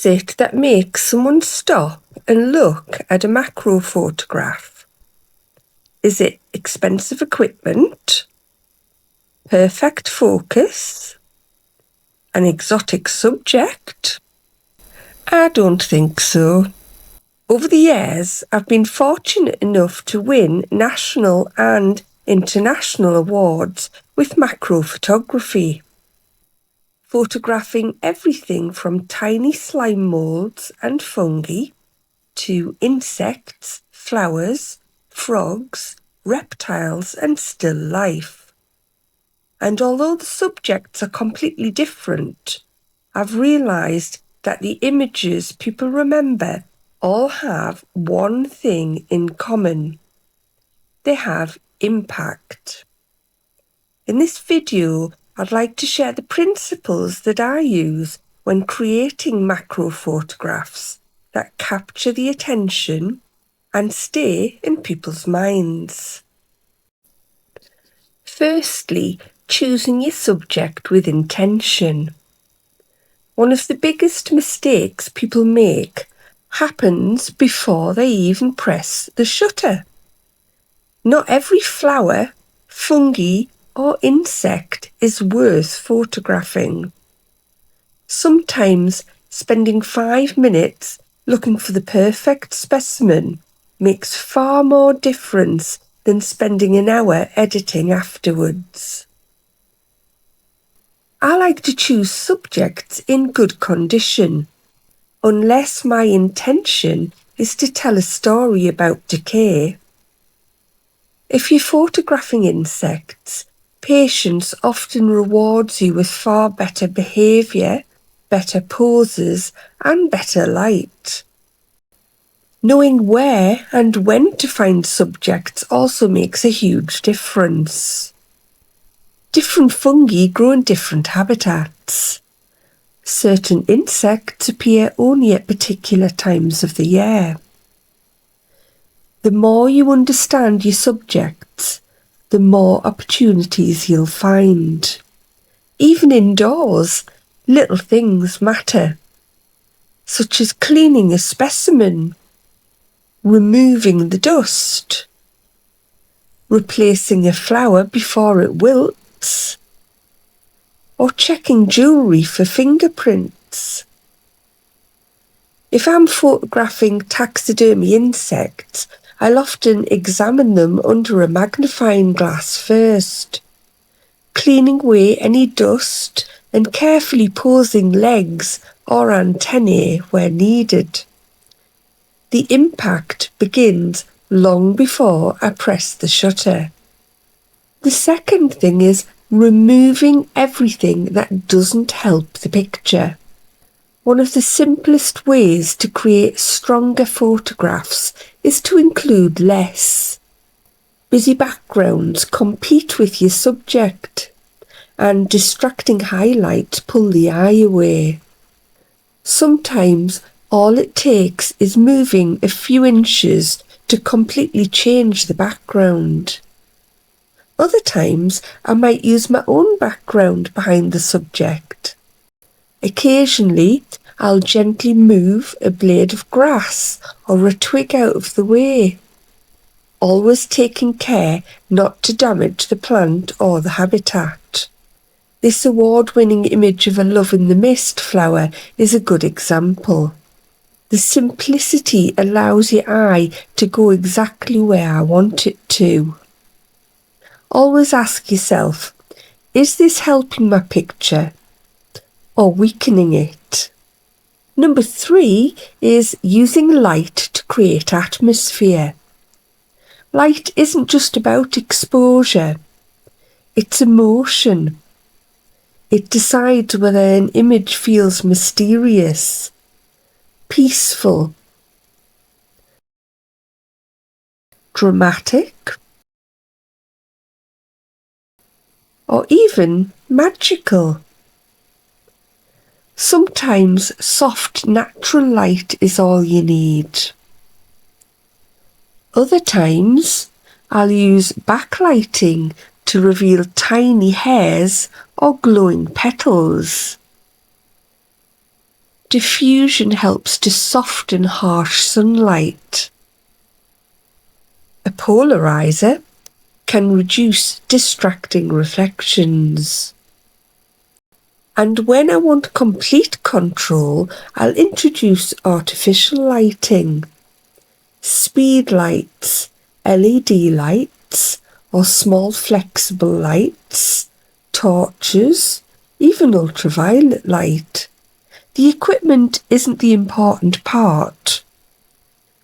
is it that makes someone stop and look at a macro photograph? Is it expensive equipment? Perfect focus? An exotic subject? I don't think so. Over the years, I've been fortunate enough to win national and international awards with macro photography, photographing everything from tiny slime moulds and fungi to insects, flowers, frogs, reptiles and still life. And although the subjects are completely different, I've realised that the images people remember all have one thing in common. They have impact. In this video, I'd like to share the principles that I use when creating macro photographs that capture the attention and stay in people's minds. Firstly, choosing your subject with intention. One of the biggest mistakes people make happens before they even press the shutter. Not every flower, fungi, or insect is worth photographing. Sometimes spending 5 minutes looking for the perfect specimen makes far more difference than spending an hour editing afterwards. I like to choose subjects in good condition, unless my intention is to tell a story about decay. If you're photographing insects, patience often rewards you with far better behaviour, better poses, and better light. Knowing where and when to find subjects also makes a huge difference. Different fungi grow in different habitats. Certain insects appear only at particular times of the year. The more you understand your subjects, the more opportunities you'll find. Even indoors, little things matter, such as cleaning a specimen, removing the dust, replacing a flower before it wilts, or checking jewellery for fingerprints. If I'm photographing taxidermy insects, I'll often examine them under a magnifying glass first, cleaning away any dust and carefully posing legs or antennae where needed. The impact begins long before I press the shutter. The second thing is removing everything that doesn't help the picture. One of the simplest ways to create stronger photographs is to include less. Busy backgrounds compete with your subject, and distracting highlights pull the eye away. Sometimes all it takes is moving a few inches to completely change the background. Other times I might use my own background behind the subject. Occasionally, I'll gently move a blade of grass or a twig out of the way, always taking care not to damage the plant or the habitat. This award-winning image of a love-in-the-mist flower is a good example. The simplicity allows your eye to go exactly where I want it to. Always ask yourself, is this helping my picture or weakening it? Number 3 is using light to create atmosphere. Light isn't just about exposure, it's emotion. It decides whether an image feels mysterious, peaceful, dramatic, or even magical. Sometimes soft natural light is all you need. Other times I'll use backlighting to reveal tiny hairs or glowing petals. Diffusion helps to soften harsh sunlight. A polarizer can reduce distracting reflections. And when I want complete control, I'll introduce artificial lighting. Speed lights, LED lights, or small flexible lights, torches, even ultraviolet light. The equipment isn't the important part.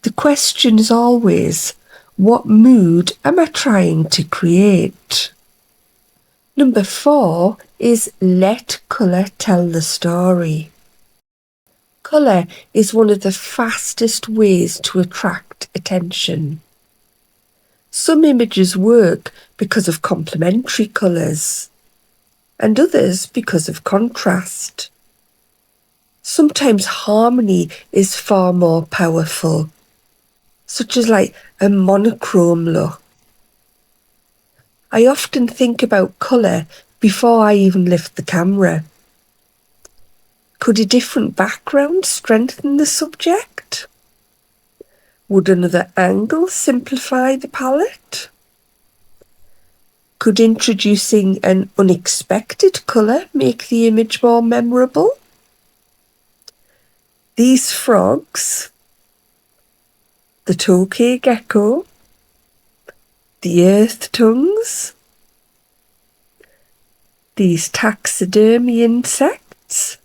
The question is always, what mood am I trying to create? Number 4 is let colour tell the story. Colour is one of the fastest ways to attract attention. Some images work because of complementary colours, and others because of contrast. Sometimes harmony is far more powerful, such as like a monochrome look. I often think about colour before I even lift the camera. Could a different background strengthen the subject? Would another angle simplify the palette? Could introducing an unexpected colour make the image more memorable? These frogs, the tokay gecko, the earth tongues, these taxidermy insects,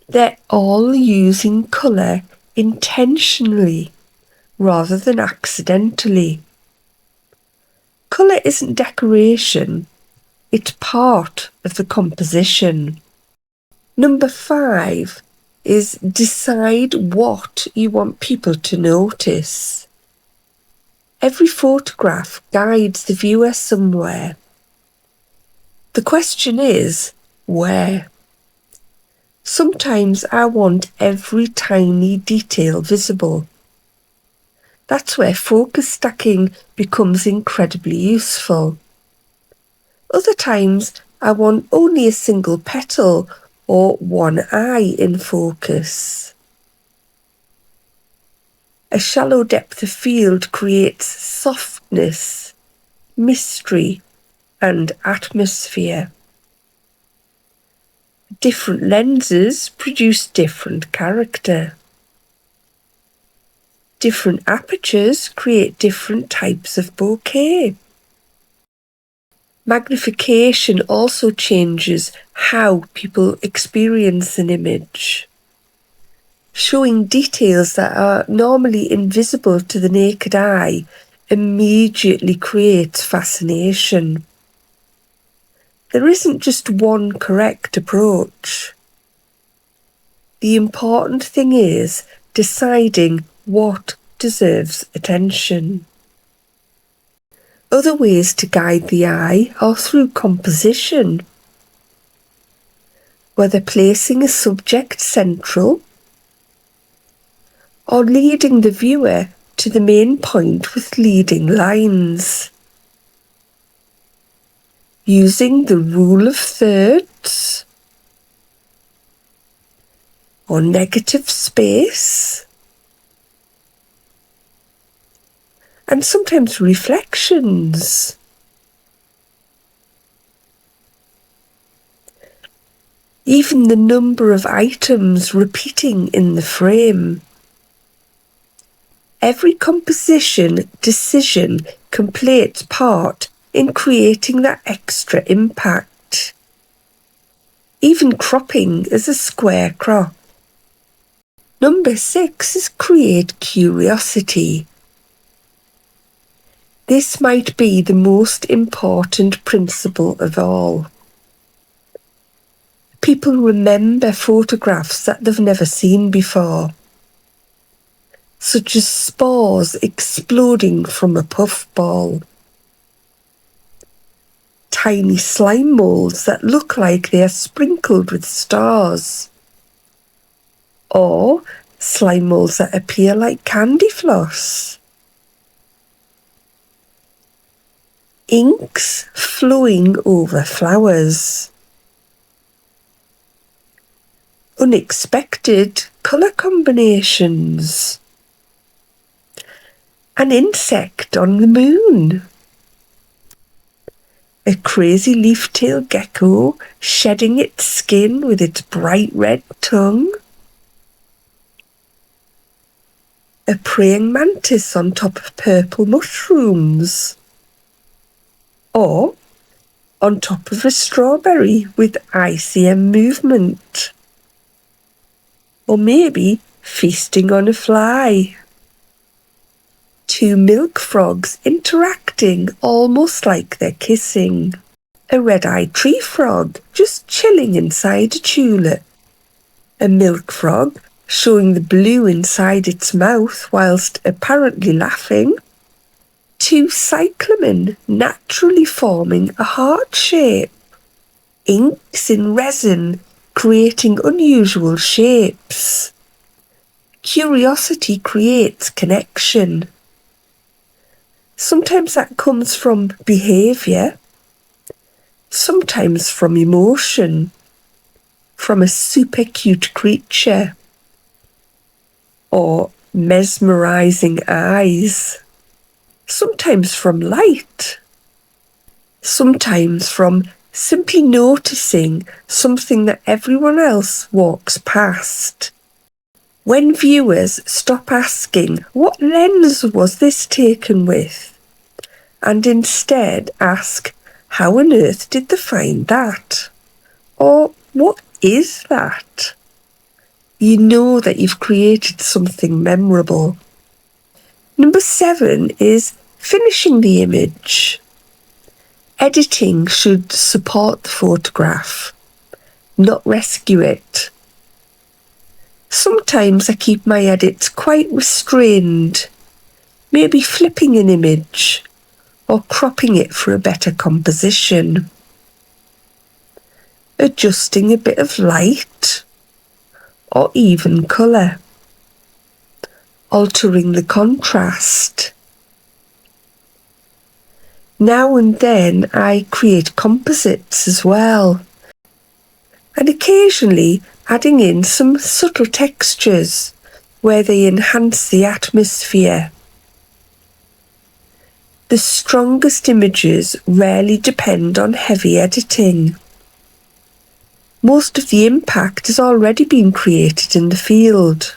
they're all using colour intentionally rather than accidentally. Colour isn't decoration, it's part of the composition. Number 5 is decide what you want people to notice. Every photograph guides the viewer somewhere. The question is, where? Sometimes I want every tiny detail visible. That's where focus stacking becomes incredibly useful. Other times I want only a single petal or one eye in focus. A shallow depth of field creates softness, mystery, and atmosphere. Different lenses produce different character. Different apertures create different types of bokeh. Magnification also changes how people experience an image. Showing details that are normally invisible to the naked eye immediately creates fascination. There isn't just one correct approach. The important thing is deciding what deserves attention. Other ways to guide the eye are through composition, whether placing a subject central or leading the viewer to the main point with leading lines. Using the rule of thirds or negative space, and sometimes reflections. Even the number of items repeating in the frame. Every composition decision can play its part in creating that extra impact. Even cropping is a square crop. Number 6 is create curiosity. This might be the most important principle of all. People remember photographs that they've never seen before, such as spores exploding from a puffball, tiny slime molds that look like they are sprinkled with stars, or slime molds that appear like candy floss. Inks flowing over flowers. unexpected colour combinations. An insect on the moon. A crazy leaf-tailed gecko shedding its skin with its bright red tongue. A praying mantis on top of purple mushrooms. Or on top of a strawberry with ICM movement. Or maybe feasting on a fly. Two milk frogs interacting almost like they're kissing. A red-eyed tree frog just chilling inside a tulip. A milk frog showing the blue inside its mouth whilst apparently laughing. Two cyclamen naturally forming a heart shape. Inks in resin creating unusual shapes. Curiosity creates connection. Sometimes that comes from behaviour, sometimes from emotion, from a super cute creature, or mesmerising eyes, sometimes from light, sometimes from simply noticing something that everyone else walks past. When viewers stop asking, what lens was this taken with? And instead ask, how on earth did they find that? Or what is that? You know that you've created something memorable. Number 7 is finishing the image. Editing should support the photograph, not rescue it. Sometimes I keep my edits quite restrained, maybe flipping an image or cropping it for a better composition. Adjusting a bit of light or even colour. Altering the contrast. Now and then I create composites as well. And occasionally adding in some subtle textures where they enhance the atmosphere. The strongest images rarely depend on heavy editing. Most of the impact has already been created in the field.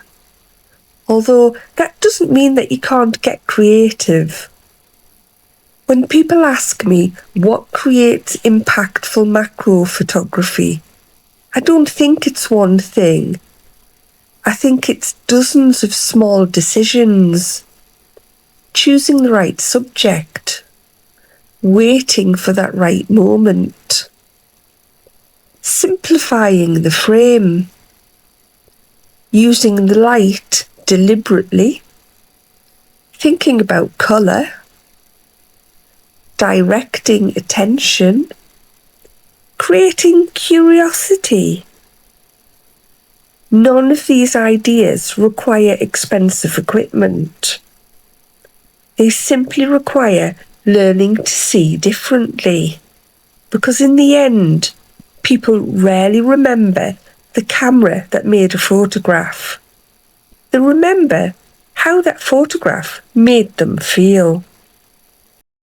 Although that doesn't mean that you can't get creative. When people ask me what creates impactful macro photography, I don't think it's one thing. I think it's dozens of small decisions. Choosing the right subject. Waiting for that right moment. Simplifying the frame. Using the light deliberately. Thinking about colour. Directing attention. Creating curiosity. None of these ideas require expensive equipment. They simply require learning to see differently. Because in the end, people rarely remember the camera that made a photograph. They remember how that photograph made them feel.